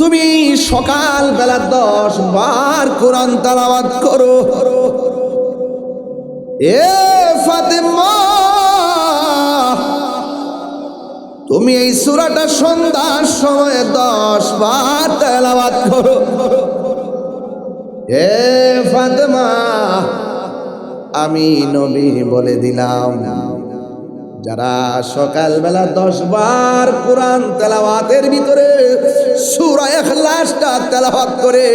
তুমি সকাল বেলা 10 বার কোরআন তেলাওয়াত করো। এ ফাতেমা, তুমি এই সূরাটা সন্ধ্যার সময় 10 বার তেলাওয়াত করো। এ ফাতেমা, আমি নবী বলে দিলাম, যারা সকালবেলা 10 বার কোরআন তেলাওয়াতের ভিতরে সূরা ইখলাসটা তেলাওয়াত করে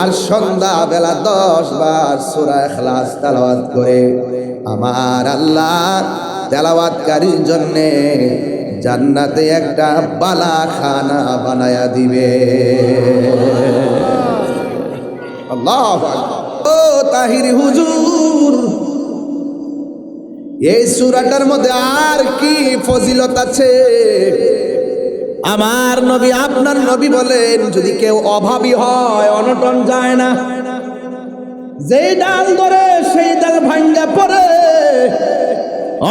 আর সন্ধ্যাবেলা 10 বার সূরা ইখলাস তেলাওয়াত করে, আমার আল্লাহ তেলাওয়াতকারীর জন্য জান্নাতে একটা বালাখানা বানায়া দিবে। আল্লাহু আকবার। ও তাহিরি হুজুর, এই সূরাটার মধ্যে আর কি ফজিলত আছে? আমার নবী, আপনার নবী বলেন, যদি কেউ অভাবী হয়, অনটন যায় না, যেই ডাল ধরে সেই ডাল ভাঙ্গা পড়ে,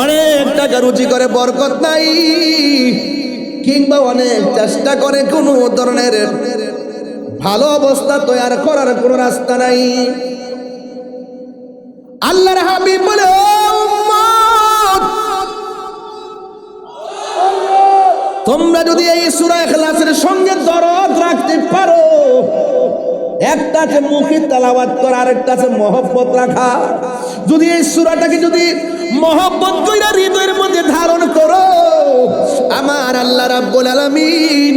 অনেক টাকা রুজি করে বরকত নাই, কিংবা অনেক চেষ্টা করে কোনো ধরনের ভালো অবস্থা তৈরি করার কোনো রাস্তা নাই, আল্লাহর হাবিব বলে, তোমরা যদি এই সূরা ইখলাসের সঙ্গে দরদ রাখতে পারো, একটা আছে মুখে তেলাওয়াত করা, আরেকটা আছে মহব্বত রাখা, যদি এই সূরাটাকে যদি মহব্বত কইরা হৃদয়ের মধ্যে ধারণ করো, আমার আল্লাহ রাব্বুল আলামিন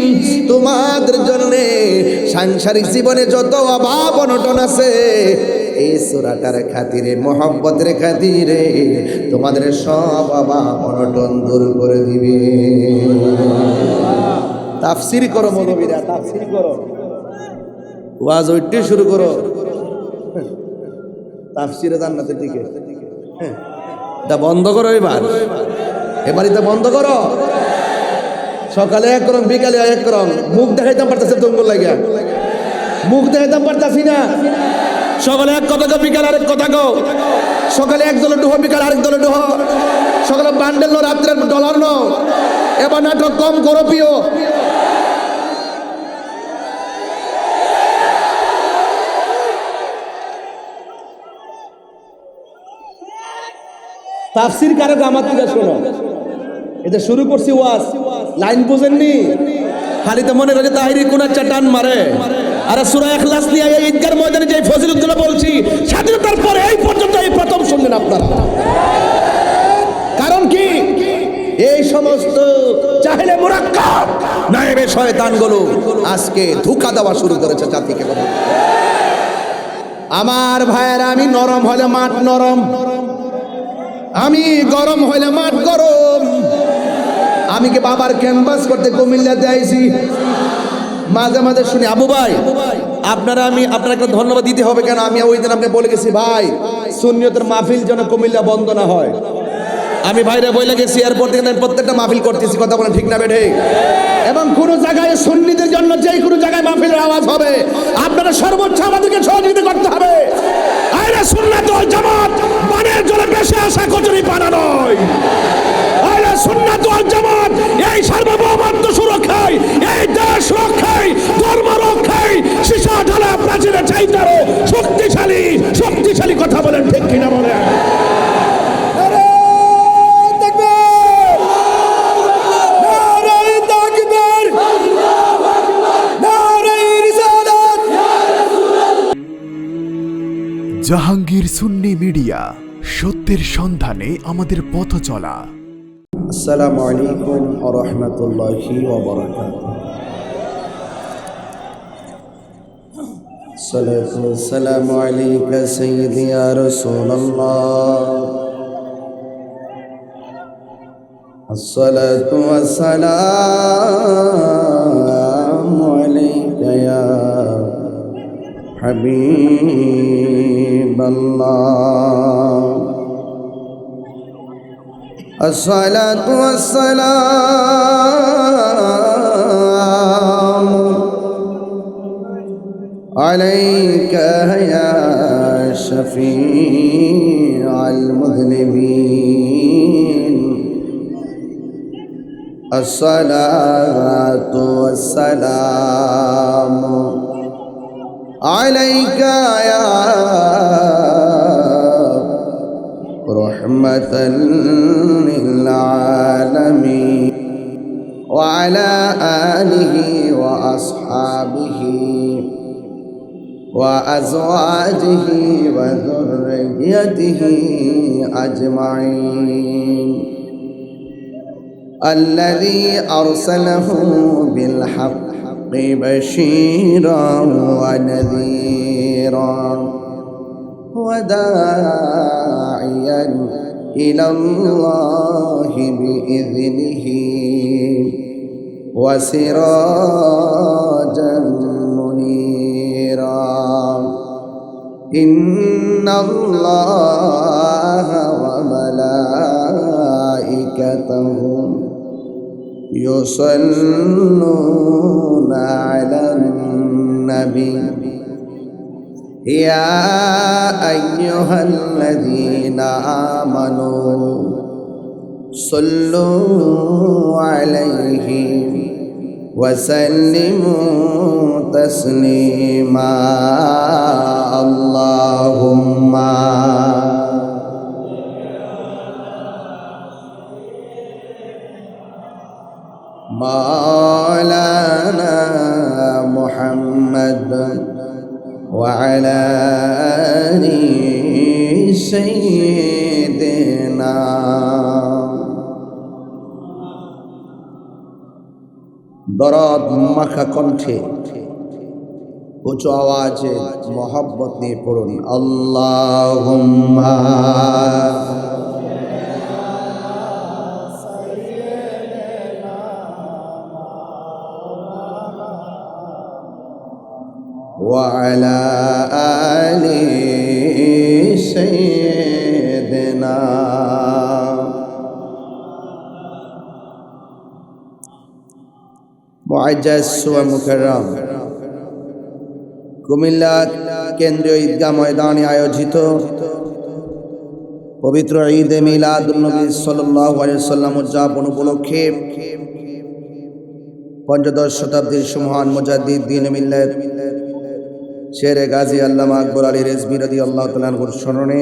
তোমাদের জন্য সাংসারিক জীবনে যত অভাব অনটন আছে, এই সূরাটার খাতিরে, মহব্বতের খাতিরে তোমাদের সব অভাব অনটন দূর করে দিবে। তাফসীর করো মৌলবীরা, তাফসীর করো, ওয়াজ ওইটি শুরু করো, তাফসীরে জান্নাতের দিকে। এটা বন্ধ করো, এবার এটা বন্ধ করো। সকালে এক রং, বিকালে এক রং, মুখ দেখাইতাম পারতেছে দঙ্গল লাগিয়া, মুখ দেখাইতাম পারতাছি না। সকালে এক কথা কো, বিকাল আরেক কথা কো, সকালে এক দলে ডুহ, বিকাল আরেক দলে ডুহ, সকালে বান্ডেল নো, রাত্রে ডলার নো। এবার নাটক কম করো প্রিয়। তাফসীর কারক আমার থেকে শোনো, এটা শুরু করছি ওয়াজ, লাইন বুঝেননি, খালি তো মনে রাখে তাহিরি কোন একটা টান মারে। আর সূরা ইখলাস নিয়ে এই ঈদগার ময়দানে যে ফজিলতগুলো বলছি, স্বাধীনতার পরে এই পর্যন্ত এই প্রথম শুনলেন আপনারা। কারণ কি, এই সমস্ত জাহেলে মুরাক্কাব নায়েবে শয়তানগুলো আজকে ধোঁকা দেওয়া শুরু করেছে জাতিকে। আমার ভাইয়েরা, আমি নরম হলে মাঠ নরম, আমি গরম হইলে মাঠ গরম। আমি কি বাবার ক্যানভাস করতে কুমিল্লাতে আইছি, মাঝে মাঝে শুনি, আবু ভাই আপনারা, আমি আপনাকে ধন্যবাদ দিতে হবে, কেন আমি ওই দিন আপনি বলে গেছি ভাই সুন্নিয়তের মাহফিল যেন কুমিল্লা বন্ধ না হয়। আমি ভাইরা বলে গেছি, এরপর থেকে আমি প্রত্যেকটা মাহফিল করতেছি, কথা বলেন ঠিক না বেঠে? এবং কোন জায়গায় সুন্নিদের জন্য যেই কোনো জায়গায় মাহফিলের আওয়াজ হবে, আপনারা সর্বোচ্চ আমাদেরকে সহযোগিতা করতে হবে। আরে সুন্নাত ওয়াল জামাত পানের জলে বেশি আসা কচুরি পানা নয়। আরে সুন্নাত ওয়াল জামাত এই সার্বভৌমত্ব সুরক্ষায়, এই দেশ রক্ষায়, ধর্ম রক্ষায় সীসা ঢালা প্রাচীরের চাইতে আরো শক্তিশালী, শক্তিশালী, কথা বলেন ঠিক কিনা বলেন? জাহাঙ্গীর সুন্নি মিডিয়া, সত্যের সন্ধানে আমাদের পথ চলা। আসসালামু আলাইকুম ওয়া রাহমাতুল্লাহি ওয়া বারাকাতুহু। সালাতু ওয়াসসালামু আলাইকা সাইয়্যিদি ইয়া রাসূলুল্লাহ। আসসালাতু ওয়াসসালামু আলাইকা ইয়া হাবিবাল্লাহ। আসসালাতু ওয়াসসালামু আলাইকা ইয়া শাফিআল মুযনিবিন। الصلاة والسلام عليك يا رحمة للعالمين وعلى آله وأصحابه وأزواجه وذريته أجمعين الذي أرسله بالحق بشيرا ونذيرا وداعيا إلى الله بإذنه وسراجا منيرا إن الله وملائكته يصلون على النبي يا أيها الذين آمنوا صلوا عليه وسلموا تسليما اللهم مولانا محمد وعلى آل سيدنا দরদ মাখা কণ্ঠে উঁচু আওয়াজে মহব্বত নিয়ে পড়ুন আল্লাহুম্মা وعلى آل سيدنا মুআজ্জাজ ওয়া মুকাররম কুমিল্লা কেন্দ্রীয় ঈদগাহ ময়দানে আয়োজিত পবিত্র ঈদে মিলাদুন নবী সাল্লাল্লাহু আলাইহি ওয়াসাল্লাম উদযাপন উপলক্ষে পঞ্চদশ শতাব্দীর সুমহান মুজাদ্দিদ দ্বীন মিল্লাত শেরে গাজী আল্লামা আকবর আলী রেজভী রাদিয়াল্লাহু তাআলা আনহুর স্মরণে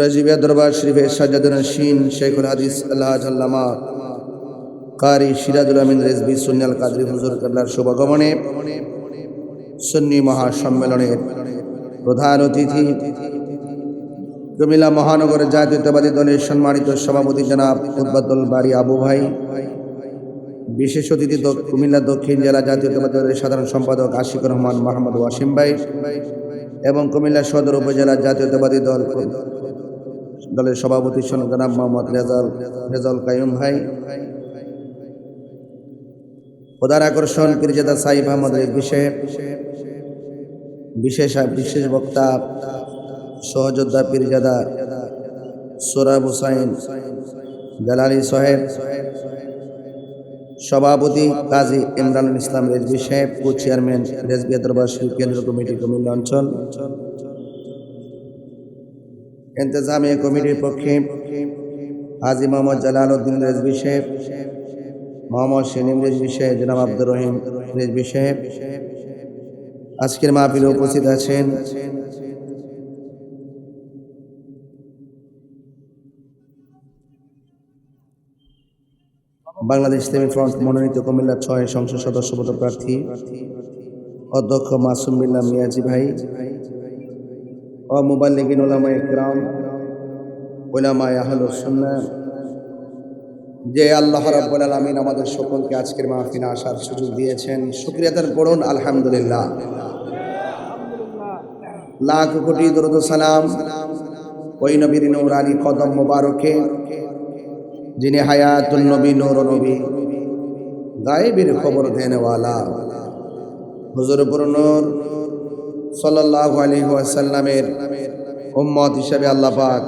রাজিবিয়া দরবার শরীফে সাজ্জাদুন নশীন শেখুল হাদিস আল্লাহ আল্লামা কারি সিরাজুল আমিন রেজভী সুন্নি আল কাদরি হুজুর কেবলার শুভাগমনে সুন্নি মহাসম্মেলনের প্রধান অতিথি কুমিল্লা মহানগর জাতীয়তাবাদী দলের সম্মানিত সভাপতি জনাব উদ্বাদুল বারী আবু ভাই, বিশেষ অতিথি কুমিল্লা দক্ষিণ জেলা জাতীয়তাবাদী দলের সাধারণ সম্পাদক আশিকুর রহমান মোহাম্মদ ওয়াসিম ভাই এবং কুমিল্লা সদর উপজেলা জাতীয়তাবাদী দলের সভাপতি জনাব মোহাম্মদ রেজাউল কাইয়ুম ভাই, প্রধান আকর্ষণ পীরজাদা সাইফ আহমদ রেজভী সাহেব, বিশেষ বক্তা সহযোদ্ধা পীরজাদা সোহরাব হুসাইন জালালী সাহেব, সভাপতি কাজী ইমরানুল ইসলাম রেজভী সাহেব, কো চেয়ারম্যান রেজভী দরবার শরীফ কেন্দ্র কমিটি কুমিল্লা অঞ্চল, ইন্তেজামিয়া কমিটির পক্ষে হাজী মোহাম্মদ জালালউদ্দিন রেজভী সাহেব, মোহাম্মদ সেলিম রেজভী সাহেব, জনাব আব্দুর রহিম রেজভী সাহেব আজকের মাহফিলে উপস্থিত আছেন। বাংলাদেশ ইসলামী ফ্রন্ট মনোনীত কুমিল্লা ৬ সংসদ সদস্য পদপ্রার্থী অধ্যক্ষ মাসুম বিল্লাহ মিয়াজি ভাই ও মুবাল্লিগিন উলামায়ে কিরাম, উলামায়ে আহলুস সুন্নাহ, যে আল্লাহ রাব্বুল আলামিন আমাদের সকলকে আজকের মাহফিলে আসার সুযোগ দিয়েছেন, শুকরিয়া তার পড়ুন আলহামদুলিল্লাহ। লাখ কোটি দরুদ ও সালাম ওই নবীর নূরানী কদম মোবারকে, যিনি হায়াতুন নবী, নূর নবী, গায়েবের খবর দেনেওয়ালা হুজুর নূর সাল্লাল্লাহু আলাইহি ওয়াসাল্লামের উম্মত হিসেবে আল্লাহ পাক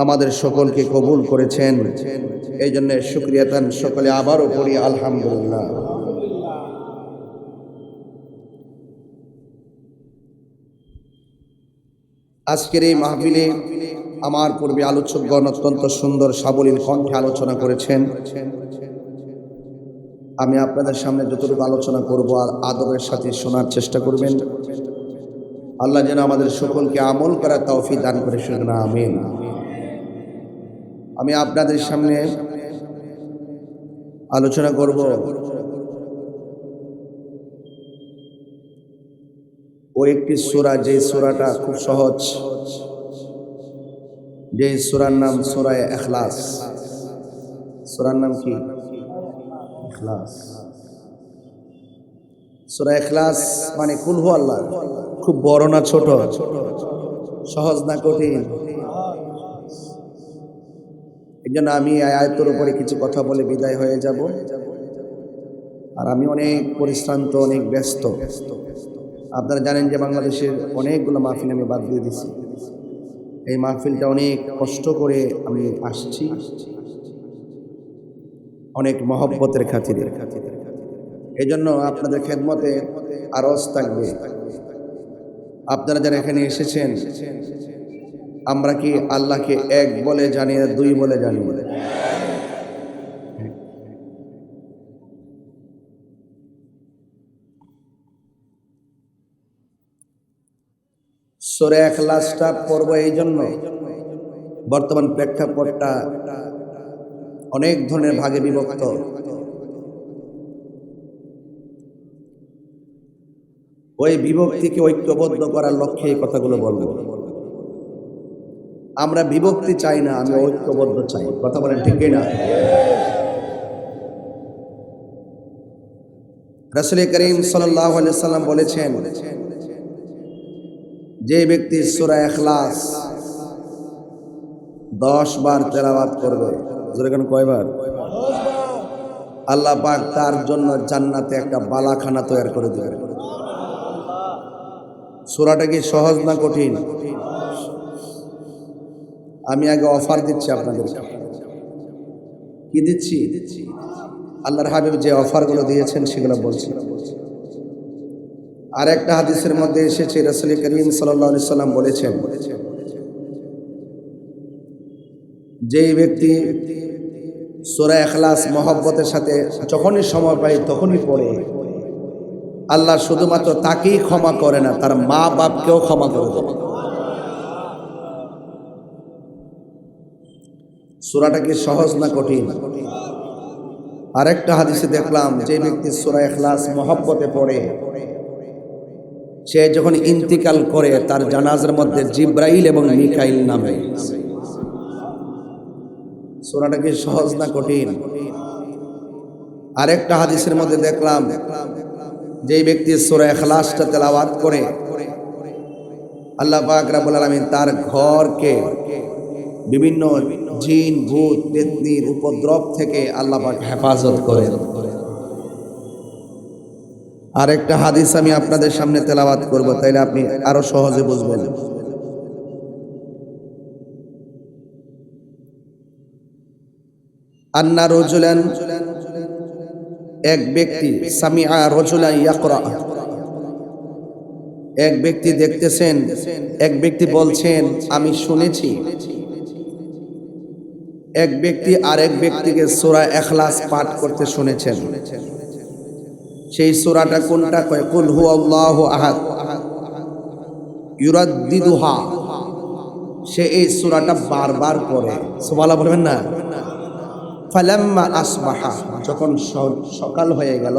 আমাদের সকলকে কবুল করেছেন। এই জন্য শুকরিয়া তান সকলে আবারও পড়ি আলহামদুলিল্লাহ। আজকের এই মাহফিলে আমার পূর্বে আলোচকগণ অত্যন্ত সুন্দর সাবলীল কণ্ঠে আলোচনা করেছেন। আমি আপনাদের সামনে যতটুকু আলোচনা করব আর আদবের সাথে শোনার চেষ্টা করবেন। আল্লাহ যেন আমাদের সকলকে আমল করার তৌফিক দান করে, শুনুন আমিন। আমি আপনাদের সামনে আলোচনা করব ও একটি সূরা, যে সূরাটা খুব সহজ, যে সূরার নাম সূরা ইখলাস। সূরার নাম কি? ইখলাস। সূরা ইখলাস মানে কুল হু আল্লাহ। খুব বড় না ছোট, সহজ না কঠিন? এই জন্য আমি আয়াতের উপরে কিছু কথা বলে বিদায় হয়ে যাব। আর আমি অনেক পরিশ্রান্ত, অনেক ব্যস্ত। আপনারা জানেন যে বাংলাদেশের অনেকগুলো মাহফিল আমি বাদ দিয়ে দিছি। এই মাহফিলটা অনেক কষ্ট করে আমি আসছি, অনেক মহব্বতের খাতিরে। এই জন্য আপনাদের খেদমতে আরজ থাকবে, আপনারা যারা এখানে এসেছেন, আমরা কি আল্লাহকে এক বলে জানি না দুই বলে জানি? সূরা ইখলাসটা পড়ব এই জন্য, বর্তমান প্রেক্ষাপটটা অনেক ধরনের ভাগে বিভক্ত। ওই বিভক্তিকে ঐক্যবদ্ধ করার লক্ষ্যে এই কথাগুলো বলবো। আমরা বিভক্তি চাই না, আমি ঐক্যবদ্ধ চাই। কথা বলেন ঠিক না? রাসূল করিম সাল্লাল্লাহু আলাইহি ওয়াসাল্লাম বলেছেন, যে ব্যক্তি সূরা ইখলাস 10 বার তেলাওয়াত করবে, যেরকম কয়বার? আল্লাহ পাক তার জন্য জান্নাতে একটা বালাখানা তৈরি করে দেবেন। সূরাটা কি সহজ না কঠিন? আমি আগে অফার দিচ্ছি আপনাদেরকে। কি দিচ্ছি? আল্লাহর হাবিব যে অফারগুলো দিয়েছেন সেগুলো বলছি। আর একটা হাদিসের মধ্যে এসেছে, রাসূল করিম সাল্লাল্লাহু আলাইহি সাল্লাম বলেছেন, যেই ব্যক্তি সূরা ইখলাস মহব্বতের সাথে যখনই সময় পায় তখনই পড়ে, আল্লাহ শুধুমাত্র তাকেই ক্ষমা করে না, তার মা বাপকেও ক্ষমা করে দেবে। সূরাটা কি সহজ না কঠিন? আরেকটা হাদিসে দেখলাম, যে ব্যক্তি সূরা ইখলাস মহব্বতে পড়ে, সে যখন ইন্তিকাল করে তার জানাজার মধ্যে জিব্রাইল এবং মিকাইল নামে। সূরাটা কি সহজ না কঠিন? আরেকটা হাদিসের মধ্যে দেখলাম, যে ব্যক্তি সূরা ইখলাসটা তেলাওয়াত করে, আল্লাহ পাক রব্বুল আলামিন তার ঘরকে বিভিন্ন জিন, ভূত, পেতনির উপদ্রব থেকে আল্লাহ পাক হেফাজত করেন। আরেকটা হাদিস আমি আপনাদের সামনে তেলাওয়াত করব, তাইলে আপনি আরো সহজে বুঝবেন। আন্না রাজুলান, এক ব্যক্তি, সামিআ রাজুলান ইয়াকরা, এক ব্যক্তি দেখতেছেন, এক ব্যক্তি বলছেন আমি শুনেছি, এক ব্যক্তি আরেক ব্যক্তিকে সূরা ইখলাস পাঠ করতে শুনেছেন। সেই সূরাটা কোনটা? কয় কুল হুয়াল্লাহু আহাদ ইউরাদ্দিদুহা। সে এই সূরাটা বারবার পড়ে। সুবহানাল্লাহ বলবেন না? ফালাম্মা আসবাহা, যখন সকাল হয়ে গেল,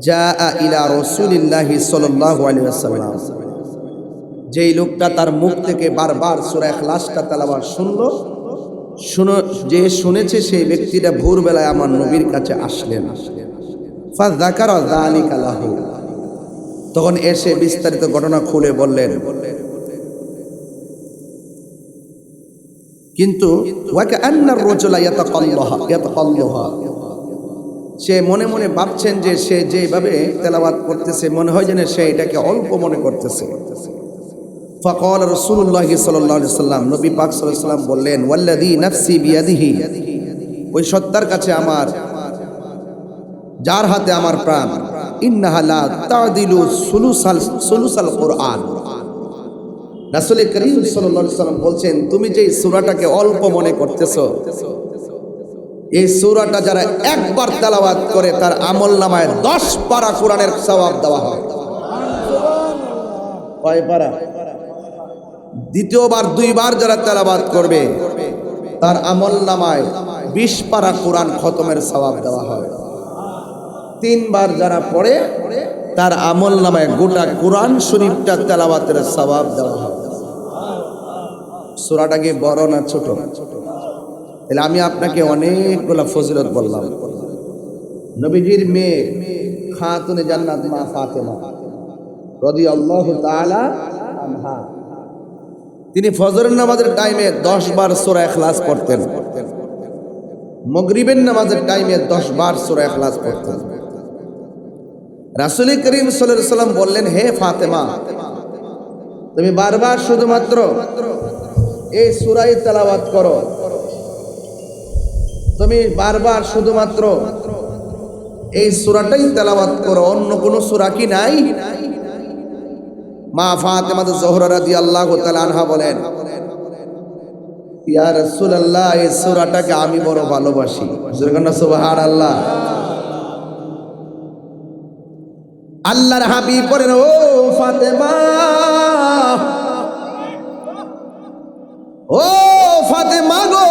জাআ ইলা রাসূলিল্লাহি সাল্লাল্লাহু আলাইহি ওয়াসাল্লাম, যেই লোকটা তার মুখ থেকে বারবার সূরা ইখলাসটা তেলাওয়াত যে শুনেছে, সেই ব্যক্তিটা ভোরবেলায় আমার নবীর কাছে আসলেন। ফাযাকারা যালিকা লাহু, তখন এসে বিস্তারিত ঘটনা খুলে বললেন। কিন্তু ওয়াকান্না রাজুলা ইয়াতাকাল্লাহা, সে মনে মনে ভাবছেন যে সে যেভাবে তেলাওয়াত করতেছে মনে হয় যেন সে এটাকে অল্প মনে করতেছে। ফাকাল রাসূলুল্লাহ সাল্লাল্লাহু আলাইহি ওয়াসাল্লাম, নবী পাক সাল্লাল্লাহু আলাইহি ওয়াসাল্লাম বললেন, ওয়াল্লাযী নাফসি বিয়াদিহি, ওই সত্তার কাছে আমার, যার হাতে আমার প্রাণ, ইন্নাহা লা তাদিলু সুলুসাল কুরআন, রাসূল করিম সাল্লাল্লাহু আলাইহি সাল্লাম বলছেন, তুমি যে সূরাটাকে অল্প মনে করতেছো, এই সূরাটা যারা একবার তেলাওয়াত করে তার আমলনামায় 10 পারা কোরআনের সওয়াব দেওয়া হয়। কয় পারা? দ্বিতীয়বার 2 বার যারা তেলাওয়াত করবে তার আমলনামায় 20 পারা কোরআন খতমের সওয়াব দেওয়া হয়। 3 বার যারা পড়ে তার আমলনামায় গোটা কোরআন শরীফটা তেলাওয়াতের সওয়াব দেওয়া হয়। সূরাটা কি বড় না ছোট? তাহলে আমি আপনাকে অনেকগুলা ফজিলত বললাম। নবীজির মেয়ে খাতুনে জান্নাত মা ফাতেমা রাদিয়াল্লাহু তাআলা আনহা, তিনি ফজরের নামাজের টাইমে 10 বার সূরা ইখলাস পড়তেন, মাগরিবের নামাজের টাইমে 10 বার সূরা ইখলাস পড়তেন। রাসূল করিম সাল্লাল্লাহু আলাইহি সাল্লাম বললেন, হে ফাতেমা, তুমি বারবার শুধুমাত্র এই সূরাই তেলাওয়াত করো, তুমি বারবার শুধুমাত্র এই সূরাটাই তেলাওয়াত করো, অন্য কোন সূরা কি নাই? মা ফাতেমা জোহরা রাদিয়াল্লাহু তাআলা আনহা বলেন, ইয়া রাসূলুল্লাহ, এই সূরাটাকে আমি বড় ভালোবাসি। সুবহানাল্লাহ। আল্লাহর হাবিব বলেন, ও ফাতেমা, ও ফাতেমা গো,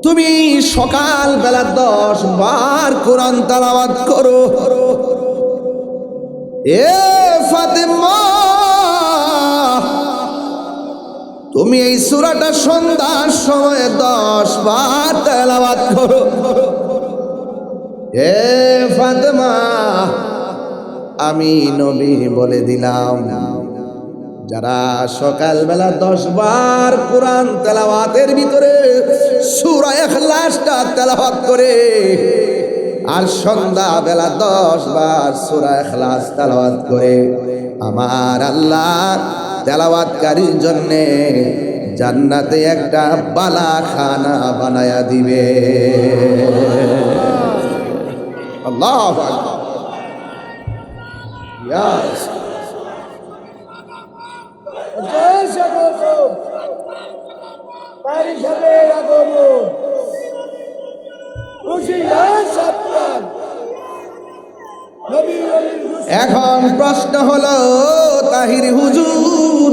তুমি সকাল বেলা 10 বার কোরআন তেলাওয়াত করো। এ ফাতেমা, তুমি এই সূরাটা সন্ধ্যার সময় 10 বার তেলাওয়াত করো। এ ফাতেমা, আমি নবী বলে দিলাম, যারা সকালবেলা 10 বার কোরআন তেলাওয়াতের ভিতরে সূরা ইখলাসটা তেলাওয়াত করে আর সন্ধ্যা বেলা 10 বার সূরা ইখলাস তেলাওয়াত করে, আমার আল্লাহ তেলাওয়াতকারীর জন্য জান্নাতে একটা বালাখানা বানায়া দিবে। আল্লাহু আকবার। ইয়াস এখন প্রশ্ন হলো, তাহির হুজুর,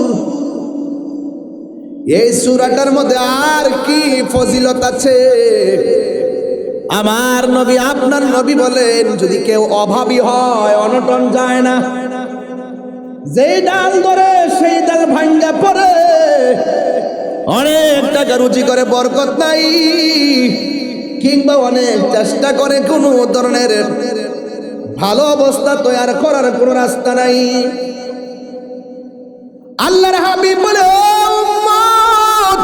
এই সূরাটার মধ্যে আর কি ফজিলত আছে? আমার নবী, আপনার নবী বলেন, যদি কেউ অভাবী হয়, অনটন যায় না, যেই ডাল ধরে সেই ডাল ভাঙ্গা পড়ে, অনেক টাকা রুজি করে বরকত নাই, কিংবা অনেক চেষ্টা করে কোনো ধরনের ভালো অবস্থা তৈরি করার কোনো রাস্তা নাই, আল্লাহর হাবিব বলে, ও উম্মত,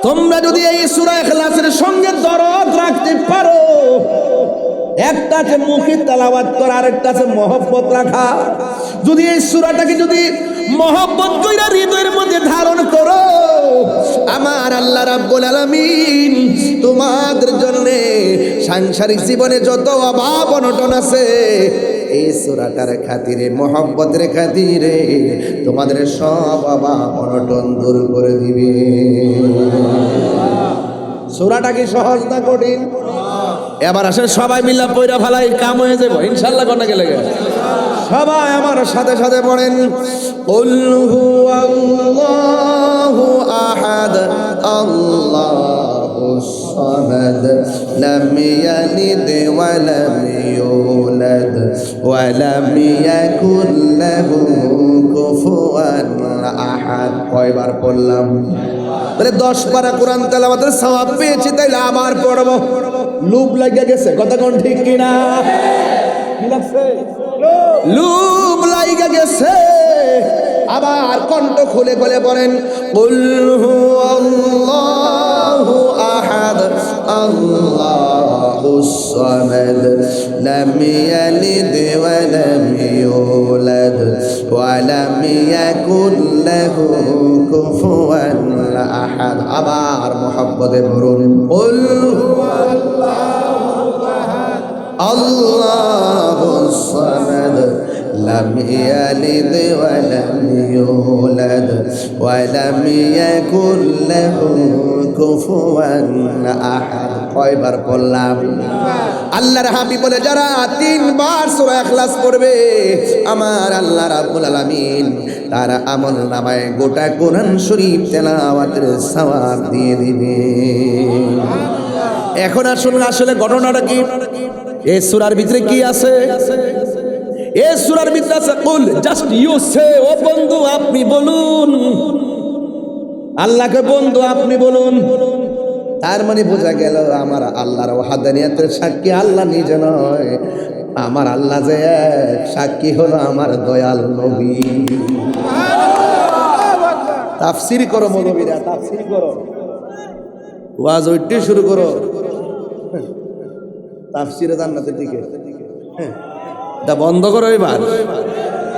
তোমরা যদি এই সূরা ইখলাসের সঙ্গে দরদ রাখতে পারো, একটা আছে মুখে তেলাওয়াত করা, আরেকটা আছে মহব্বত রাখা, যদি এই সূরাটাকে যদি মহব্বত কইরা হৃদয়ের মধ্যে ধারণ করো, আমার আল্লাহ রাব্বুল আলামিন তোমাদের জন্য সাংসারিক জীবনে যত অভাব অনটন আছে, এই সূরাটার খাতিরে, মহব্বতের খাতিরে তোমাদের সব অভাব অনটন দূর করে দিবে। সূরাটা কি সহজ না কঠিন? এবার আসেন সবাই মিলে পয়রা ফেলাই, কাম হয়ে যাবো ইনশাআল্লাহ। কোনটা গেলে সবাই আমার সাথে সাথে পড়েন, কুল হুয়াল্লাহু আহাদ আল্লাহুস সামাদ লাম ইয়ালিদ ওয়া লাম ইউলাদ ওয়া লাম ইয়াকুল লাহু কুফুয়ান আহাদ। কয়বার পড়লাম? বলে 10 পারা কোরআন তেলাওয়াতের সওয়াব পেয়েছি, তাইলে আবার পড়বো। লুপ লাগিয়ে গেছে, কথা কোন ঠিক কিনা? কি লাগছে? লুপ লাগিয়ে গেছে। আবার কণ্ঠ খুলে খুলে পড়েন, কুল হুয়াল্লাহু আহাদ আল্লাহুস সামাদ লাম ইয়ালিদ ওয়া লাম ইউলাদ ওয়া লাম ইয়াকুল লাহু কুফুয়ান আহাদ। আবার মুহাব্বতে পড়ুন, কুল হুয়াল্লাহু আহাদ আল্লাহুস সামাদ লাম ইয়ালিদ ওয়া লাম ইউলাদ ওয়া লাম ইয়াকুল লাহু কুফুয়ান আহাদ। কয়বার পড়লাম? আল্লাহর হাবিব বলে যারা 3 বার সূরা ইখলাস পড়বে আমার আল্লাহ রাব্বুল আলামিন তার আমল নামায় গোটা কোরআন শরীফ তেলাওয়াতের সওয়াব দিয়ে দিবে। এখন আসুন আসলে ঘটনাটা কি? এই সূরার ভিতরে কি আছে? এই সূরার ভিতরে আছে কুল, জাস্ট ইউ সে, ও বন্ধু আপনি বলুন, আল্লাহকে বন্ধু আপনি বলুন। তার মানে বোঝা গেল আমার আল্লাহর ওয়াহদানিয়তের সাক্ষী আল্লাহ নিজে নয়, আমার আল্লাহ যে এক, সাক্ষী হলো আমার দয়াল নবী। তাফসীর করো মৌলবীরা, তাফসীর করো, ওয়াজ ওইটি শুরু করো, তাফসীরে জান্নাতের দিকে। এটা বন্ধ করো,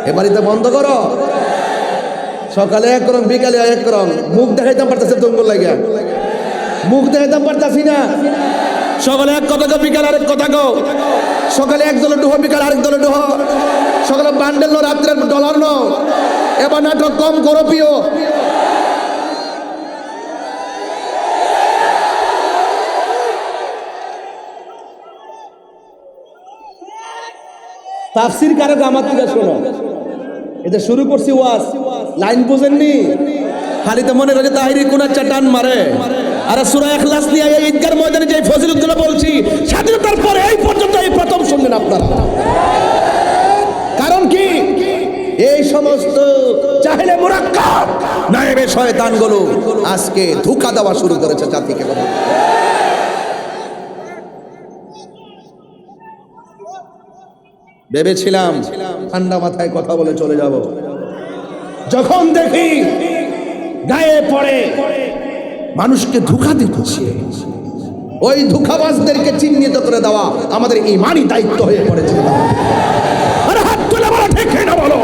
এবার এটা বন্ধ করো। সকালে এক রং, বিকালে এক রং, মুখ দেখাইতাম পারতেছে দঙ্গল লাগিয়া, মুখ দেখাইতাম পারতাছি না। সকালে এক কথা কো, বিকালে আরেক কথা কো, সকালে এক দলে ডুহ, বিকালে আরেক দলে ডুহ, সকালে বান্ডেল নো, রাত্রে ডলার নো। এবার নাটক কম করো প্রিয়। তাফসীর কারক আমার থেকে শোনো, এটা শুরু করছি ওয়াজ, লাইন বুঝেননি, খালি তো মনে করে তাহিরি কোন একটা টান মারে। আর সূরা ইখলাস নিয়ে এই ঈদগার ময়দানে যে ফজিলতগুলো বলছি স্বাধীনতার পরে এই পর্যন্ত এই প্রথম শুনলেন আপনারা। কারণ কি? এই সমস্ত জাহেলে মুরাক্কাব নায়েবে শয়তানগুলো আজকে ধোঁকা দেওয়া শুরু করেছে জাতিকে। ভেবেছিলাম ঠান্ডা মাথায় কথা বলে চলে যাব, যখন দেখি গায়ে পড়ে মানুষকে ধোঁকা দিচ্ছে, ওই ধোঁকাবাজদেরকে চিহ্নিত করে দেওয়া আমাদের ঈমানি দায়িত্ব হয়ে পড়েছে। আরে হাত তুলে বলো, ঠিক না বলো?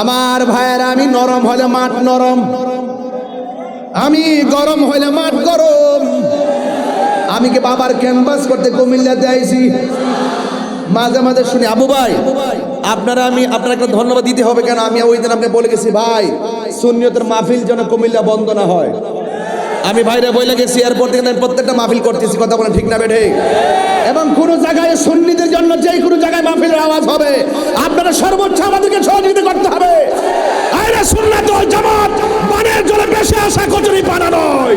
আমার ভাইয়েরা, আমি নরম হলে মাঠ নরম, আমি গরম হলে মাঠ গরম। আমি কি বাবার ক্যানভাস করতে কুমিল্লাতে আইছি? মাঝে মাঝে শুনি আবু ভাই আপনারা, আমি আপনার একটা ধন্যবাদ দিতে হবে। কেন? আমি ওই দিন আপনি বলে গেছি ভাই সুন্নিয়তের মাহফিল যেন কুমিল্লা বন্ধ না হয়। আমি ভাইরা বলে গেছি, এয়ারপোর্ট থেকে আমি প্রত্যেকটা মাহফিল করতেছি, কথা বলেন ঠিক না বেঠে? এবং কোন জায়গায় সুন্নিদের জন্য যে কোনো জায়গায় মাহফিলের আওয়াজ হবে, আপনারা সর্বোচ্চ আমাদেরকে সহযোগিতা করতে হবে। আরে সুন্নাত ওয়াল জামাত পানের জলে বেশি আসা কচুরি পানা নয়।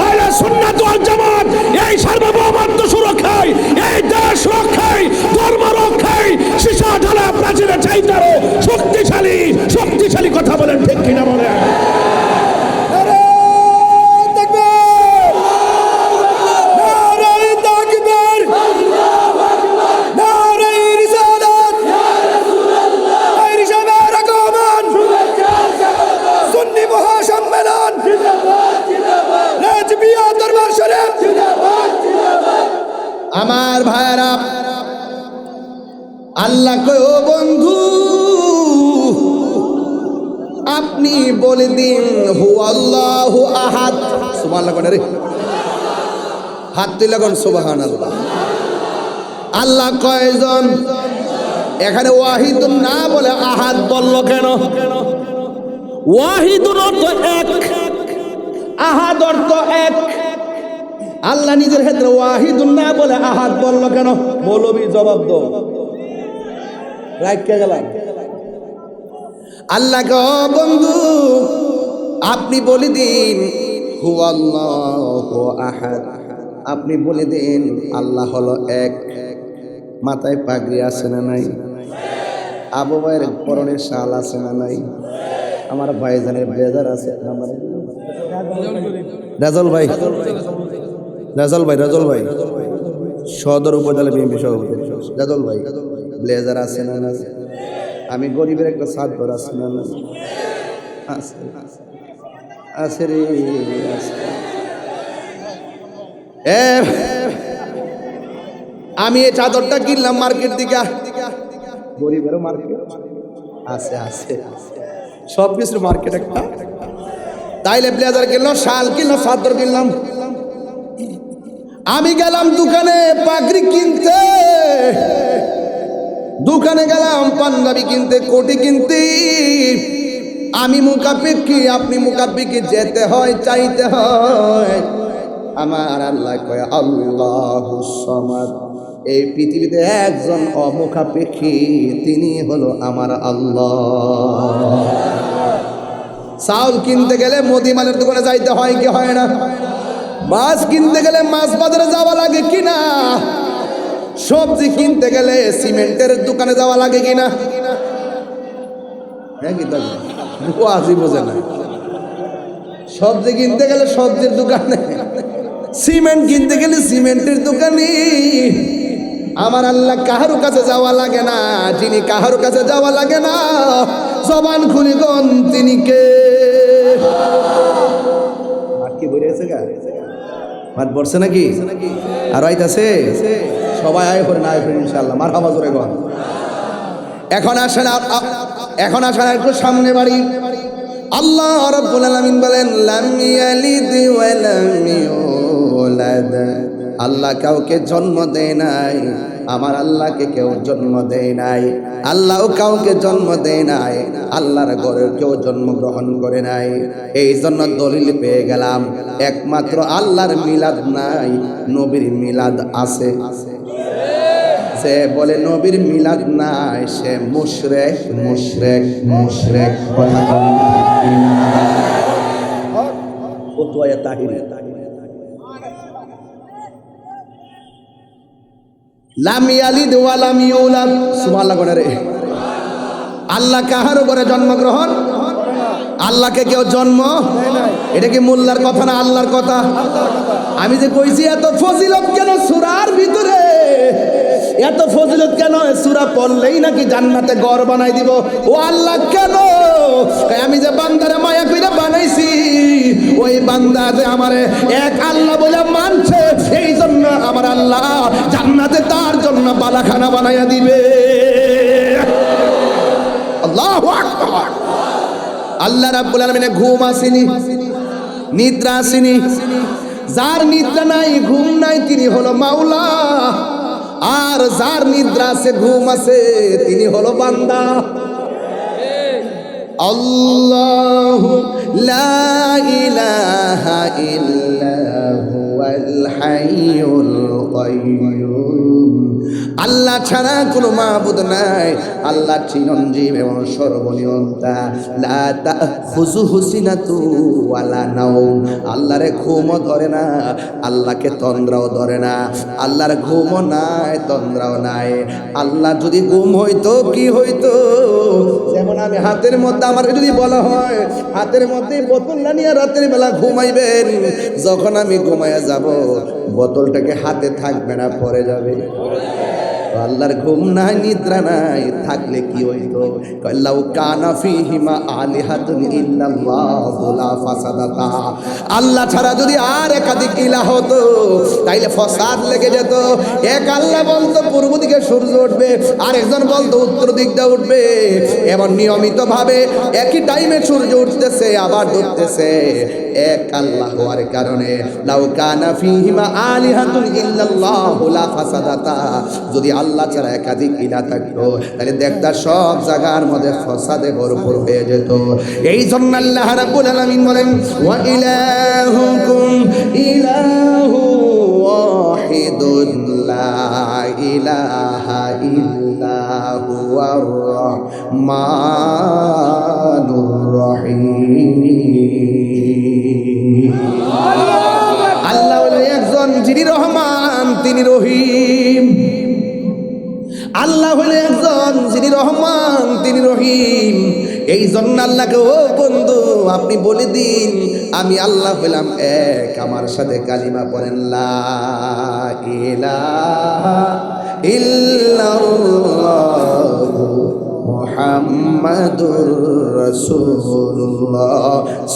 আরে সুন্নাত ওয়াল জামাত এই সার্বভৌমত্ব সুরক্ষায়, এই দেশ রক্ষায়, ধর্ম রক্ষায় সীসা ঢালা প্রাচীরের চাইতে আরো শক্তিশালী, শক্তিশালী, কথা বলেন ঠিক কিনা বলেন? আমার ভাইরা, আল্লাহ কয় ও বন্ধু আপনি বলে দিন হু আল্লাহু আহাদ। সুবহানাল্লাহ কোন রে? হাত তুলে কোন সুবহানাল্লাহ। আল্লাহ কয়জন? এখানে ওয়াহিদুন না বলে আহাদ বলল কেন? ওয়াহিদুন অর্থ এক, আহাদ অর্থ এক। আল্লাহ নিজের ক্ষেত্রে ওয়াহিদুন না বলে আহাদ বলল কেন? মৌলবী জবাব দাও, রাখতে গেলাম। আল্লাহকে ও বন্ধু আপনি বলে দিন হু আল্লাহু আহাদ, আপনি বলে দিন আল্লাহ হলো এক। মাথায় পাগড়ি আছে না নাই? আবু ভাইয়ের পরনে শাল আছে না নাই? আমার ভাইজানের ব্লেজার আছে। রাজল ভাই, রাজল ভাই, রাজল ভাই সদর উপজেলা বিএনপি সভাপতি রাজল ভাই ব্লেজার আছে না না? আমি গরিবের একটা সাদর আছে না না? আছে রে আছে। আমি এই চাদরটা কিনলাম মার্কেট থেকে, গরিবেরও মার্কেট আছে আছে সব কিছুর মার্কেট একটা। তাইলে ব্লেজার কিনলো, শাল কিনলো, চাদর কিনলাম। আমি গেলাম দোকানে পাগড়ি কিনতে, দোকানে গেলাম পাঞ্জাবি কিনতে, কোটি কিনতে। আমি মুকাফিকি, আপনি মুকাফিকি, যেতে হয়, চাইতে হয়। আমার আল্লাহ কয় আল্লাহুস সামাদ, এই পৃথিবীতে একজন অমুখাপেক্ষী, তিনি হলো আমার আল্লাহ। চাউল কিনতে গেলে মুদিমালের দোকানে যাইতে হয় কি হয় না? মাছ কিনতে গেলে মাছ বাজারে যাওয়া লাগে কিনা? সবজি কিনতে গেলে সিমেন্টের দোকানে যাওয়া লাগে কিনা? হ্যাঁ কি দাদা, ও আজি বোঝে না। সবজি কিনতে গেলে সবজির দোকানে, সিমেন্ট কিনতে গেলে সিমেন্টের দোকানে। আমার আল্লাহ কাহারো কাছে যাওয়া লাগে না, যিনি কাহারো কাছে যাওয়া লাগে না, জবান খুলি গন তিনি কে? আর কি বলে আছে গা? মাঠ পড়ছে নাকি? আর আইতাছে সবাই আয় করে না আয় করে ইনশাআল্লাহ মারহাবা জোরে গন। এখন আসেন, এখন আসেন একটু সামনে বাড়ি। আল্লাহ রাব্বুল আলামিন বলেন লাম ইয়ালিদ ওয়া লাম ইউলাদ, আল্লাহ কাউকে জন্ম দেয় নাই, আমার আল্লাহকে কেউ জন্ম দেয় নাই। আল্লাহও কাউকে জন্ম দেয় নাই, আল্লাহর ঘরে কেউ জন্মগ্রহণ করে নাই। এই জন্য দলিল পেয়ে গেলাম, একমাত্র আল্লাহর মিলাদ নাই, নবীর মিলাদ আছে। সে বলে নবীর মিলাদ নাই, সে মুশরিক মুশরিক মুশরিক। ফতোয়া তাহিরি লাম ইয়ালিদ ওয়া লাম ইউলাদ। সুবহানাল্লাহ করে রে। আল্লাহ কাহারও ঘরে জন্মগ্রহণ, আল্লাহকে কেউ জন্ম, এটা কি মোল্লার কথা না আল্লাহর কথা? আমি যে কইছি এত ফজিলত কেন সূরার ভিতরে, এত ফজিলত কেন? সূরা পড়লেই নাকি জান্নাতে ঘর বানাই দিব। ও আল্লাহ কেন? আমি যে বান্দারে মায়া কইরা বানাইছি, ওই বান্দা যে আমারে এক আল্লাহ বলে মানছে, সেই জন্য আমার আল্লাহ জান্নাতে তার জন্য বালাখানা বানাইয়া দিবে। আল্লাহু আকবার। আল্লাহ রাব্বুল আলামিনের ঘুম আসেনি, নিদ্রা আসেনি। যার নিদ্রা নাই, ঘুম নাই, তিনি হলো মাওলা। আর যার নিদ্রা আছে, ঘুম আছে, তিনি হলো বান্দা। আল্লাহু লা ইলাহা ইল্লা হুয়াল হাইয়ুল কাইয়্যুম। আল্লাহ ছাড়া কোনো মাবুদ নাই, আল্লাহ চিরঞ্জীব এবং সর্বনিয়ন্তা। লা তাখুযুহু সিনাতু ওয়ালা নাওম, আল্লাহরে ঘুমও ধরে না, আল্লাহকে তন্দ্রাও ধরে না। আল্লাহর ঘুমও নাই, তন্দ্রাও নাই। আল্লাহ যদি ঘুম হইতো কি হইতো? যেমন আমি হাতের মধ্যে, আমার যদি বলা হয় হাতের মধ্যে বোতলটা নিয়ে রাতের বেলা ঘুমাইবেন, যখন আমি ঘুমাইয়া যাব বোতলটাকে হাতে থাকবে না, পড়ে যাবে। আল্লাহর ঘুম নাই, নিদ্রা নাই, থাকলে কি হইতো? লাউ কানা ফীহিমা আলিহাতুন ইল্লাল্লাহু লা ফাসাদাতা, আল্লাহ ছাড়া যদি আর একাধিক ইলাহ হতো তাইলে ফসাদ লেগে যেত। এক আল্লাহ বলতো পূর্ব দিকে সূর্য উঠবে, আরেকজন বলতো উত্তর দিক দিয়ে উঠবে। এমন নিয়মিত ভাবে একই টাইমে সূর্য উঠতেছে আবার ডুবতেছে। এক আল্লাহ হওয়ার কারণে লাউ কানা ফীহিমা আলিহাতুন ইল্লাল্লাহু লা ফাসাদাতা, যদি আল্লাহ ছাড়া একাধিক ইলাহ থাকতো তাহলে দেখতা সব জায়গার মধ্যে ফসাদে ভরপুর হয়ে যেত। এই জন্য আল্লাহ রাব্বুল আলামিন বলেন ওয়া ইলাহুকুম ইলাহু ওয়াহিদুন লা ইলাহা ইল্লা হুয়ার রাহমানুর রহিম। আল্লাহ হলেন একজন, যিনি রহমান, তিনি রহিম। আল্লাহ হলেন একজন, যিনি রহমান, তিনি রহিম। এই জন্য আল্লাহকে, ও বন্ধু আপনি বলে দিন আমি আল্লাহ হলাম এক, আমার সাথে কালিমা পড়েন লা ইলাহা ইল্লাল্লাহু মুহাম্মাদুর রাসূলুল্লাহ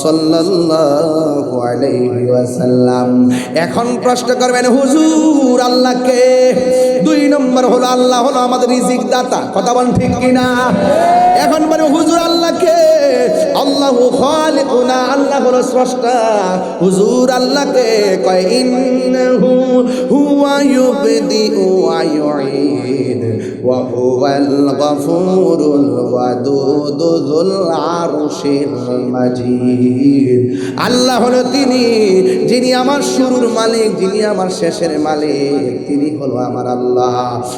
সাল্লাল্লাহু আলাইহি ওয়াসাল্লাম। এখন প্রশ্ন করবেন হুজুর আল্লাহকে? 2 নম্বর হলো আল্লাহ হলো আমাদের রিজিক দাতা, কথা বলেন ঠিক কিনা? এখন বলে হুজুর আল্লাহকে? আল্লাহু খালিকুনা, আল্লাহ হলো স্রষ্টা। হুজুর আল্লাহকে কয় ইন্নাহু হুয়া ইউবদিউ ওয়া ইউঈদ ওয়া হুয়াল গফুরুল ওয়াদুদ যুল আরশিল মাজিদ। আল্লাহ হলো তিনি যিনি আমার শুরুর মালিক, যিনি আমার শেষের মালিক, তিনি হলো আমার আল্লাহ।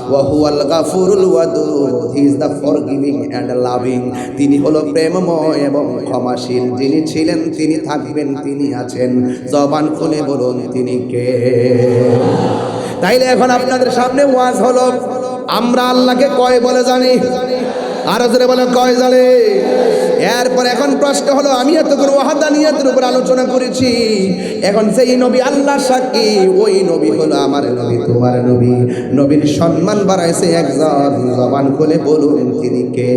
ওয়া হুয়াল গফুরুল ওয়াদুদ, he is the forgiving and loving. তিনি হলো প্রেমময় এবং ক্ষমাশীল। যিনি ছিলেন, তিনি থাকবেন, তিনি আছেন। জবান খুলে বলুন তিনি কে? তাইলে এখন আপনাদের সামনে ওয়াজ হলো, আমরা আল্লাহকে কয় বলে জানি? আরো জোরে বলে কয় জানে? এরপর এখন প্রশ্ন হলো, আমি এতক্ষণ ওয়াহাদানিয়াতের উপর আলোচনা করেছি, এখন সেই নবী আল্লাহর সাক্ষী, ওই নবী হলো আমার নবী, তোমার নবী। নবীর সম্মান বাড়াইছে একজন, জবান খুলে বলুন তিনি কে?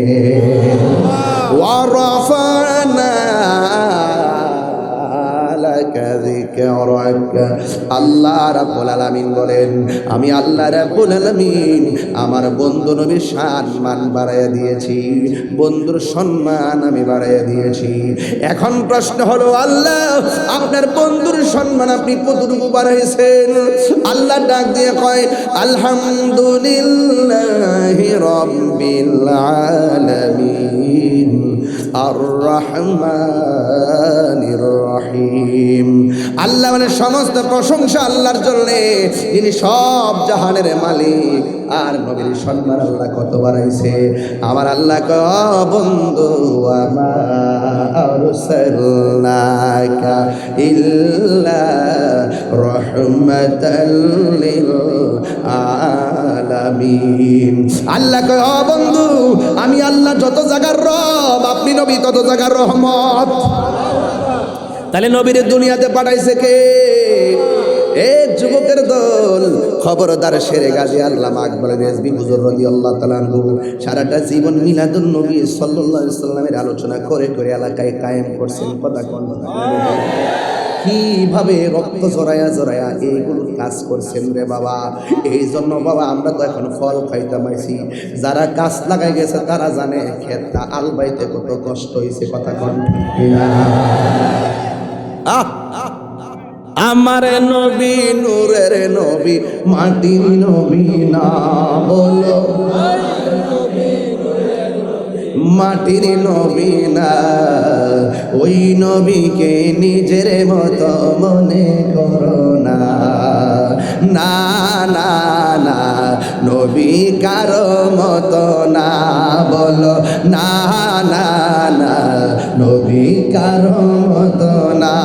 ওয়া রাফানা লাকা যিকরাকা। আল্লাহ রাব্বুল আলামিন বলেন, আমি আল্লাহ রাব্বুল আলামিন আমার বন্ধু নবীর সম্মান বাড়াইয়া দিয়েছি, বন্ধুর সম্মান আমি বাড়াইয়া দিয়েছি। এখন প্রশ্ন হলো, আল্লাহ আপনার বন্ধুর সম্মান আপনি কতটুকু বাড়াইছেন? আল্লাহ ডাক দিয়ে কয়, আলহামদুলিল্লাহি রাব্বিল আলামিন আর রহমানির রহিম। আল্লাহ মানে সমস্ত প্রশংসা আল্লাহর জন্য, যিনি সব জাহানের মালিক। আর নবীর সম্মান আল্লাহ কত বাড়াইছে? আমার আল্লাহ কয়, বন্ধু আমা আরসালনাকা ইল্লা রাহমাতাল লিল আলামিন। আল্লাহ কয়, বন্ধু আমি আল্লাহ যত জায়গার রব, আপনি নবী তত জায়গার রহমত। তাহলে নবীর দুনিয়াতে পাঠাইছে কে? এ যুবকের দল, খবরদার। শেরে গাজী আল্লামা আকবর রেজভী হুজুর রাদিয়াল্লাহু তাআলা আনহু সারাটা জীবন মিলাদুন নবী সাল্লাল্লাহু আলাইহি সাল্লামের আলোচনা করে করে এলাকায় কায়েম করছেন। কথা কোন কিভাবে রক্ত জড়ায়া জড়ায়া এইগুলো কাজ করছেন রে বাবা। এই জন্য বাবা আমরা তো এখন ফল খাইতে পাইছি। যারা গাছ লাগাই গেছে তারা জানে ক্ষেতটা আলবাইতে কত কষ্ট হয়েছে। কথা কোন ঠিক না? আমার নবী নূরের নবী, মাটির নবী না বলো, মাটির নবী না, ওই নবীকে নিজের মতো মনে করো না। না না না, নবী কারো মতো না বলো, না না না, নবী কারো মতো না।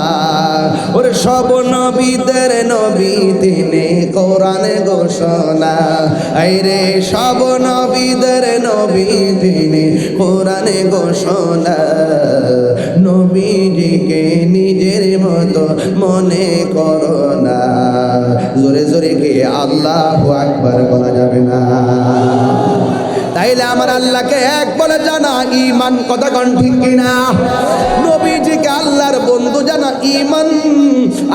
ওরে সব নবীদের নবী তিনি, কোরআনে ঘোষণা। আইরে সব নবীদের নবী তিনি, কোরআনে ঘোষণা। নবীজিকে নিজের মতো মনে করো না। জোরে জোরে গিয়ে আল্লাহু আকবার বলা যাবে না? তাইলে আমার আল্লাহকে এক বলে জানা ঈমান। কথা কোন ঠিক কিনা? নবীজিকে আল্লাহর বন্ধু জানা ঈমান,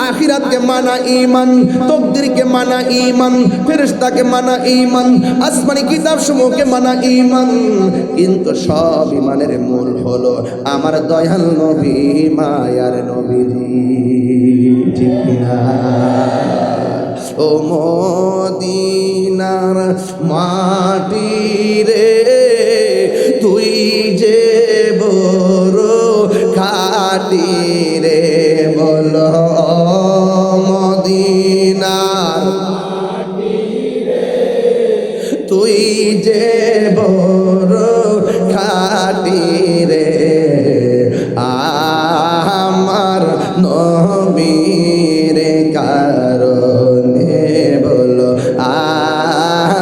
আখিরাতকে মানা ঈমান, তাকদীরকে মানা ঈমান, ফেরেশতাকে মানা ঈমান, আসমানি কিতাব সমূহকে মানা ঈমান। কিন্তু সব ঈমানের মূল হলো আমার দয়াল নবী, মায়ার নবীজি। ঠিক কিনা? ও মদিনার মাটি রে, তুই যে বড় খাটি রে, বলো মদিনার মাটি রে, তুই যে বড় খাটি রে, আমার নবীর কারণে, বলো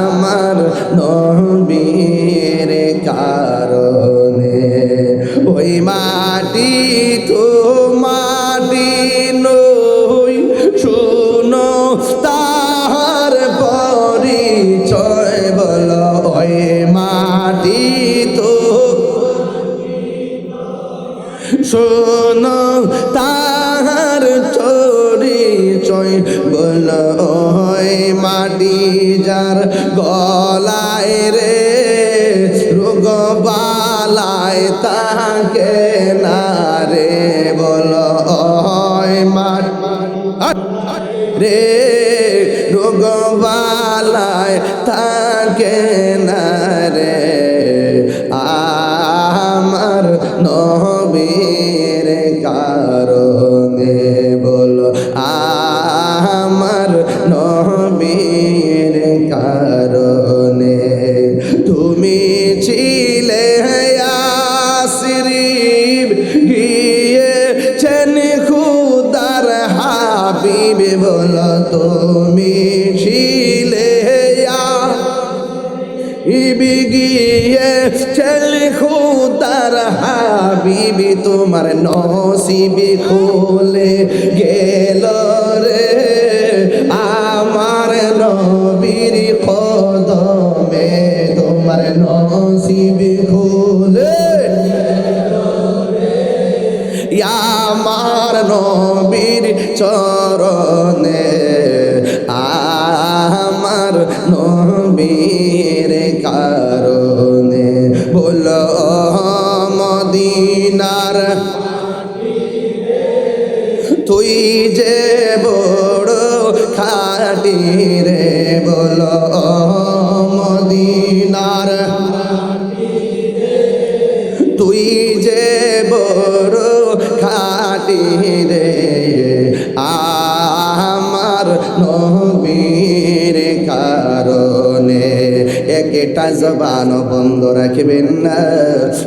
আমার নবীর কারণে। ওই মাটি তো মাটি নই, শুনো তাহার পরিচয়, বলো ওই মা শোনো তাহার চরিচয় বলো মাটি যার গলায় রে রোগ বালায় তাকে না রে বলো রে রোগ বালায় তাকে না রে আমার নবীর কারণে বলো আমার নবীর কারণে তুমি ছিলে আসরিব গিয়েছেন খুদার হাবিব বলো তুমি ছিলে গিয়ে চল খুদার হাবিবি তোমার নসিবি খুলে গেল রে আমার নবীর কদমে তোমার নসিবি খুলে আমার নবীর চরণে আমার নবীর কারণে বলো মদিনার তুই যে বড় খাটি রে বলো মদিনার তুই যে বড় খাটি রে আমার নবীর কারণে একটা জবান বন্ধ রাখবেন না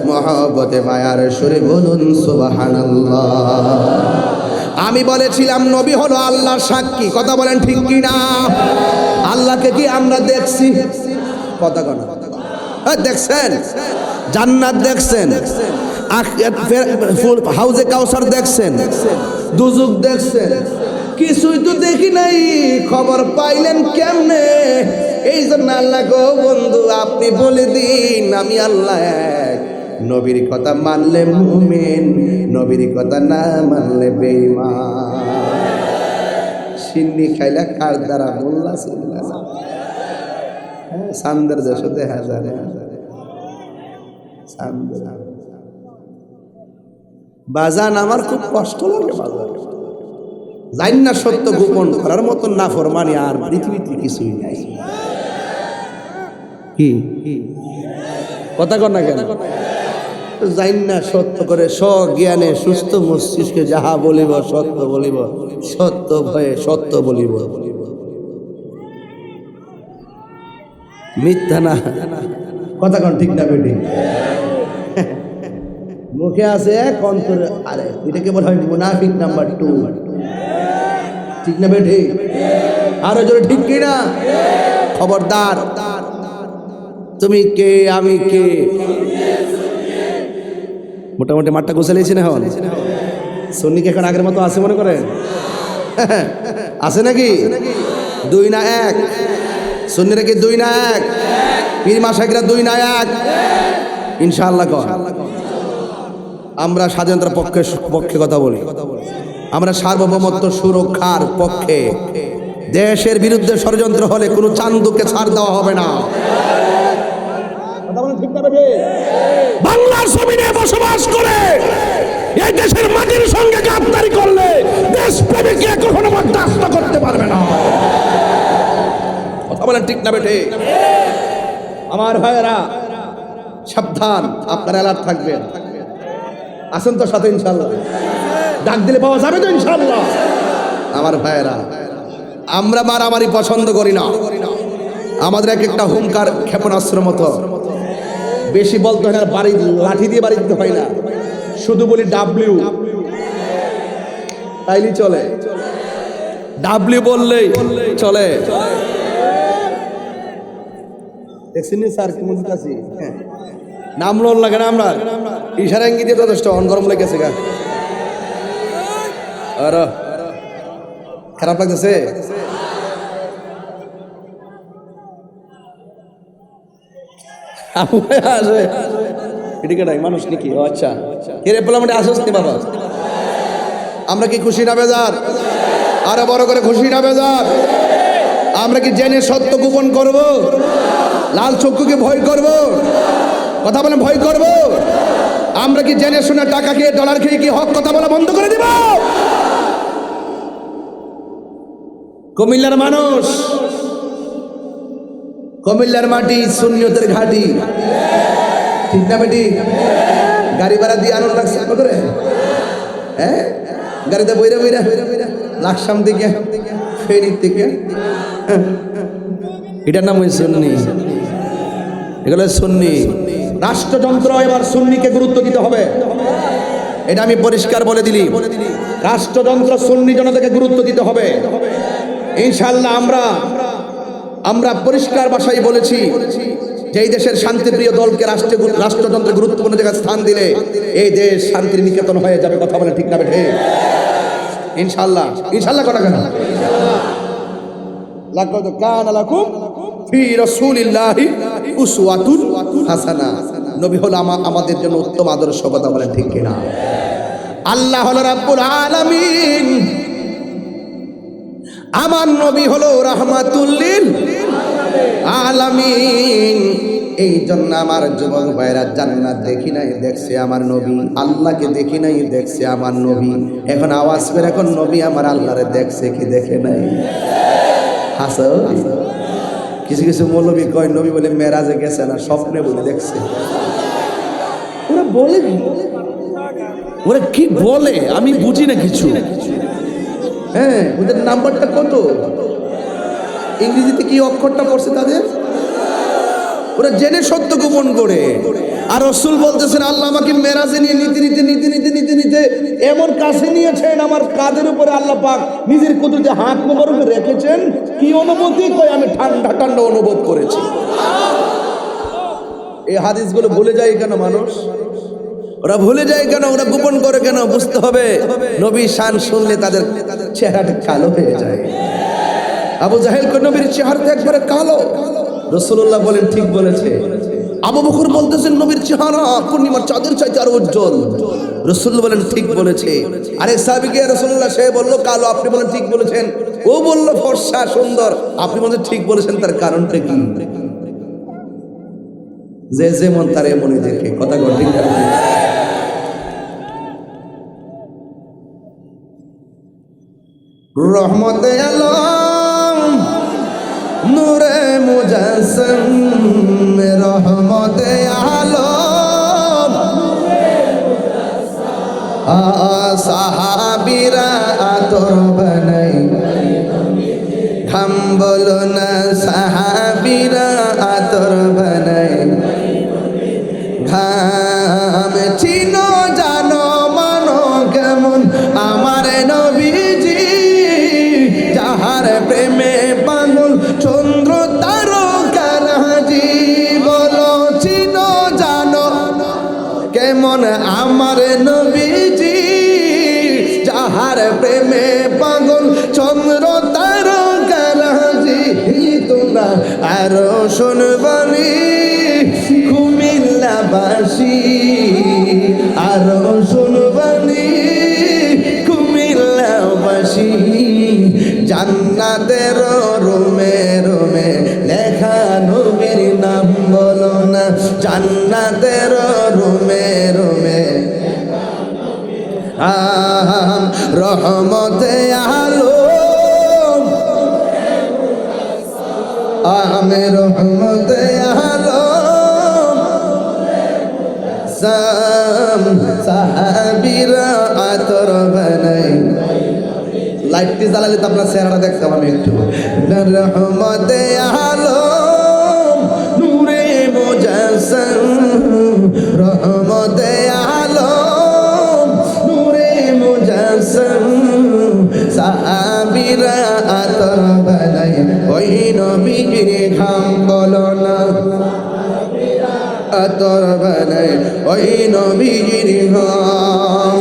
মহব্বতে মায়ার সুরে বলুন সুবহানাল্লাহ। আমি বলেছিলাম নবী হলো আল্লাহর সাক্ষী, কথা বলেন ঠিক কি না? আল্লাহকে কি আমরা দেখছি? কথা কোন দেখছেন? জান্নাত দেখছেন, হাউজে কাউসার দেখছেন, দুজুক দেখছেন, কিছুই তো দেখি নাই। খবর পাইলেন কেমনে? এই জন্য আল্লাহ গো বন্ধু আপনি বলে দিন আমি আল্লাহ এক। নবীর কথা মানলে মুমিন, নবীর কথা না মানলে বেঈমান। সিন্নি খাইলা কার দ্বারা মোল্লা সিল্লা সান্দের দেশে হাজারে হাজারে বাজান আমার খুব কষ্ট লাগে বাজার জানি না সত্য গোপন করার মতন না ফরমানি আর পৃথিবীতে কিছুই নাই। কি কথা কর না কেন? জানি না সত্য করে স্বজ্ঞানে সুস্থ মস্তিষ্কে যাহা বলিব সত্য বলিব, সত্য ভয়ে সত্য বলিব, মিথ্যা না। কথা কন ঠিক না বেটি? মুখে আছে এক অন্তরে আরে, এটাকে বলা হয় মুনাফিক নাম্বার 2। ঠিক না বেটি? আরো জোরে ঠিক কি না? খবরদার, তুমি কে আমি কে? মোটামুটি মাঠটা গোছালিয়েছি না? হন সন্নিক এখন আগের মতো আছে মনে করেন? আছে নাকি? 2 না 1? সন্নিরা কি 2 না 1? পীর মাশাইখরা 2 না 1? ইনশাআল্লাহ কর। আমরা স্বাধীনতার পক্ষে কথা বলি, আমরা সার্বভৌমত্ব সুরক্ষার পক্ষে। দেশের বিরুদ্ধে ষড়যন্ত্র হলে কোনো চান্দুকে ছাড় দেওয়া হবে না। বাংলার জমিনে বসবাস করে এই দেশের মাটির সঙ্গে গাদ্দারি করলে দেশপ্রেমিককে কখনো বরদাস্ত করতে পারবে না। কথা বলেন ঠিক না বেঠে? আমার ভাইয়েরা সাবধান, আপনারা অ্যালার্ট থাকবেন। আসেন তো সাথে ইনশাআল্লাহ, ডাক দিলে পাওয়া যাবে তো ইনশাআল্লাহ। আমার ভাইয়েরা আমরা মারামারি পছন্দ করি না। আমাদের একটা হুঙ্কার ক্ষেপণাস্ত্র মতো, বেশি বলতে হয় না, বাড়ি লাঠি দিয়ে বাড়ি দিতে হয় না, শুধু বলি ডাব্লিউ, তাইলেই চলে। ডাব্লিউ বললেই চলে। দেখছেন স্যার কেমন কাছে নাম লোন লাগে না, আমরা ইশারা ইঙ্গিত দিয়ে যথেষ্ট। অন গরম লেগেছে গা, আর খারাপ লাগতেছে। এদিকে নাই মানুষ নাকি? ও আচ্ছা, এরে পোলামোটে আসস নি বাবা? আমরা কি খুশি না বেজার? আরো বড় করে খুশি না বেজার? আমরা কি জেনে সত্য গোপন করব? লাল চক্ষুকে ভয় করব? কথা বলে ভয় করব? আমরা কি জেনে শুনে টাকা খেয়ে ডলার খেয়ে কি হক কথা বলা বন্ধ করে দিব? কুমিল্লার মানুষ, কুমিল্লার মাটি সুন্নিয়তের ঘাটি, ঠিক না বেটি? গাড়ি ভাড়া দিয়ে আনন্দ লাগছে করে, হ্যাঁ গাড়িতে বইরা বইরা লাকসাম থেকে ফেনীর থেকে, এটার নাম হয়েছে সুন্নি। এগুলো সুন্নি। রাষ্ট্রযন্ত্র এবার সুন্নিকে গুরুত্ব দিতে হবে, এটা আমি পরিষ্কার বলে দিলি। রাষ্ট্রযন্ত্র সুন্নি জনতাকে গুরুত্ব দিতে হবে ইনশাআল্লাহ। আমরা পরিষ্কার ভাষায় বলেছি যে এই দেশের শান্তিপ্রিয় দলকে রাষ্ট্রযন্ত্রের গুরুত্বপূর্ণ জায়গায় স্থান দিলে এই দেশ শান্তির নিকেতন হয়ে যাবে। কথা বলে ঠিক না বেঠে? ইনশাআল্লাহ। ইনশাআল্লাহ কথা কেন? লাকাদ কানা লাকুম ফি রাসূলিল্লাহি উসওয়াতুন হাসানাহ। নবী হলো আমাদের জন্য উত্তম আদর্শ। কথা বলেন ঠিক কিনা? আল্লাহ হলো রাব্বুল আলামিন, আমার নবী হলো রাহমাতুল লিল আলামিন। এই জন্য আমার যুবক ভাইরা জান্নাত দেখি নাই, দেখছে আমার নবী। আল্লাহকে দেখি নাই, দেখছে আমার নবী। এখন আওয়াজ করে এখন নবী আমার আল্লাহরে দেখছে কি দেখে নাই? হাসো। কিছু কিছু মৌলবী কয় নবী বলে মেরাজে গেছে না, স্বপ্নে বলে দেখছে। ওরা বলে, ওরা কি বলে আমি বুঝি না কিছু। হ্যাঁ, ওদের নাম্বারটা কত? ইংরেজিতে কি অক্ষরটা পড়ছে তাদের? ওরা জেনে সত্য গোপন করে। আর রাসূল বলতেছেন আল্লাহ আমাকে মেরাজে নিয়ে নিতে এমন কাছে নিয়েছেন, আমার কাঁধের উপরে আল্লাহ পাক নিজের কুদরতে হাত মোবারক রেখেছেন। কি অনুভূতি? কই আমি ঠান্ডা ঠান্ডা অনুভব করেছি। এই হাদিসগুলো ভুলে যায় কেন মানুষ? ওরা ভুলে যায় কেন? ওরা গোপন করে কেন? বুঝতে হবে নবীর শান শুনলে তাদের চেহারাটা কালো হয়ে যায়। আবু জাহেল কো নবীর চেহারাটা একবারে কালো। রাসূলুল্লাহ বলেন ঠিক বলেছে। আবু বকর বলতেছেন নবীর চেহারা পূর্ণিমার চাঁদের চাইতে আরো উজ্জ্বল। রাসূলুল্লাহ বলেন ঠিক বলেছে। আরেক সাহাবীকে রাসূলুল্লাহ সে বলল কালো, আপনি বলেন ঠিক বলেছেন। ও বলল ফর্সা সুন্দর, আপনি বলেন ঠিক বলেছেন। তার কারণটা কি? যে যেমন তার এমনই দেখে। কথা ঠিক না? রহমতে আলম নূরে মুজাসসম, রহমতে আলম সাহাবীরা আতর বানাই খাম বলো না, সাহাবীরা আতর বানাই ঘাম চিনো জানো মানো কেমন আমার নবীজি, যাহার প্রেমে পাগল চন্দ্র তারকারাজি। বলো চিনো জানো কেমন আমার নবীজি, যাহার প্রেমে পাগল চন্দ্র তারকারাজি। তোমরা আরো শুনবানি কুমিল্লাবাসী, আরো শুনবানি কুমিল্লাবাসী। জান্নাতের রুমে রুমে লেখা নবীর নাম বলো না, জান্নাতের রুমে রুমে রহমতে আলম আমি রহমতে আলম সাহাবীরা আতর বানাই। লাইটটি জ্বালালে তো আপনার চেহারাটা দেখতাম আমি একটু। রহমতে আলম নূরে মুজাসসম, রহমতে আলম নূরে মুজাসসম সাহাবীরা আতর বানাই। ওই নবীর ঘাম বলো না, আতর বানাই ওই নবীর ঘাম।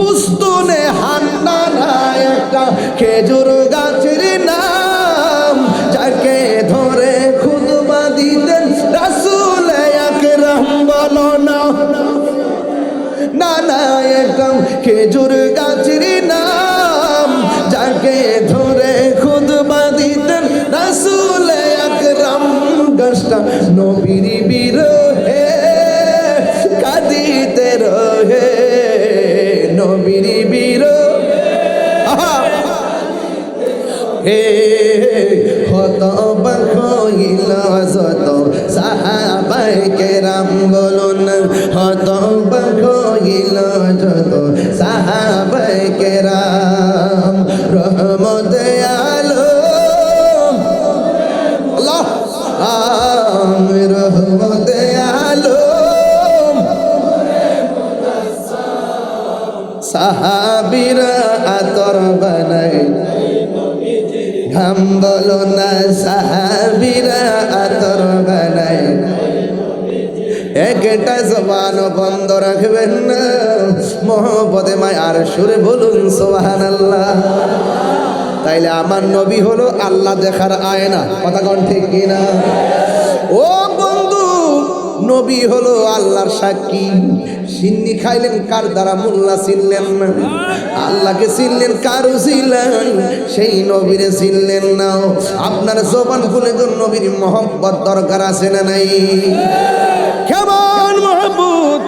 উস্তুনে হান্নানা একটা খেজুর গাছের নাম, যাকে ধরে খুতবা দিতেন রাসূল আকরাম বলো না। খেজুর গাছের নাম, যাকে ধরে খুতবা দিতেন রাসূল আকরাম। গাছটা নবীর বিরহে কাঁদিতে রহে, নবীর বিরহে হে হত বখইল যত সাহাবায়ে কেরাম, বলুন হত বখইল যত সাহাবায়ে কেরাম। রহমতে আলম আল্লাহ, রহমতে আলম সাহাবীরা আতর বানায়, ঘাম বলো না সাহাবীরা আতর বানায়। একটা জবান বন্ধ রাখবেন না, মহব্বতে মায়ার সুরে বলুন সুবহানাল্লাহ। তাইলে আমার নবী হলো আল্লাহ দেখার আয়না, কথা কোন ঠিক কিনা? ও বন্ধু, নবী হলো আল্লাহর সাক্ষী। সিন্নি খাইলেন কার দ্বারা? মোল্লা চিনলেন না। আল্লাহকে চিনলেন কার উসিলায়? সেই নবীরে চিনলেন না। আপনার জবান খুলে তো নবীর মহব্বত দরকার আছে না নাই? কেমন মহব্বত!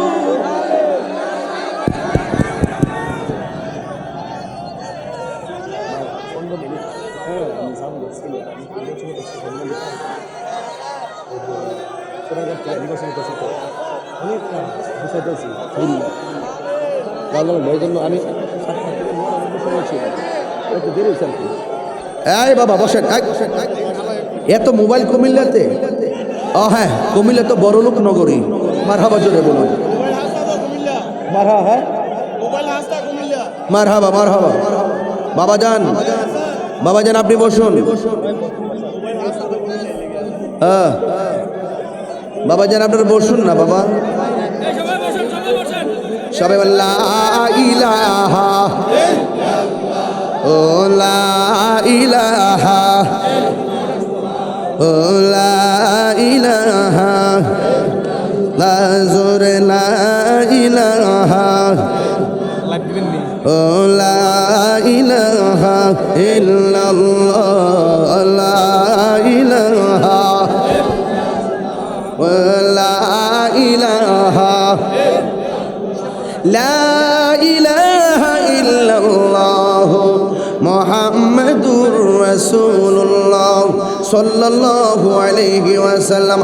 এই বাবা বসেন। এত মোবাইল কুমিল্লাতে? ও হ্যাঁ, কুমিল্লা তো বড়লোক নগরী। মারহাবা জোরে বলুন মারহাবা। হ্যাঁ মারহাবা মারহাবা। বাবাজান, বাবাজান আপনি বসুন। হ্যাঁ বাবাজান আপনারা বসুন না বাবা। সবাই লা ইলাহা ও লা ইলাহা ও লা ইলাহা লা জোরে লা ইলাহা ও লা ইলাহা ইল্লাল্লাহ লা ইলাহা ও লা ইলাহা লা ইলাহা ইল্লাল্লাহ মুহাম্মাদুর রাসূলুল্লাহ সাল্লাল্লাহু আলাইহি ওয়াসাল্লাম।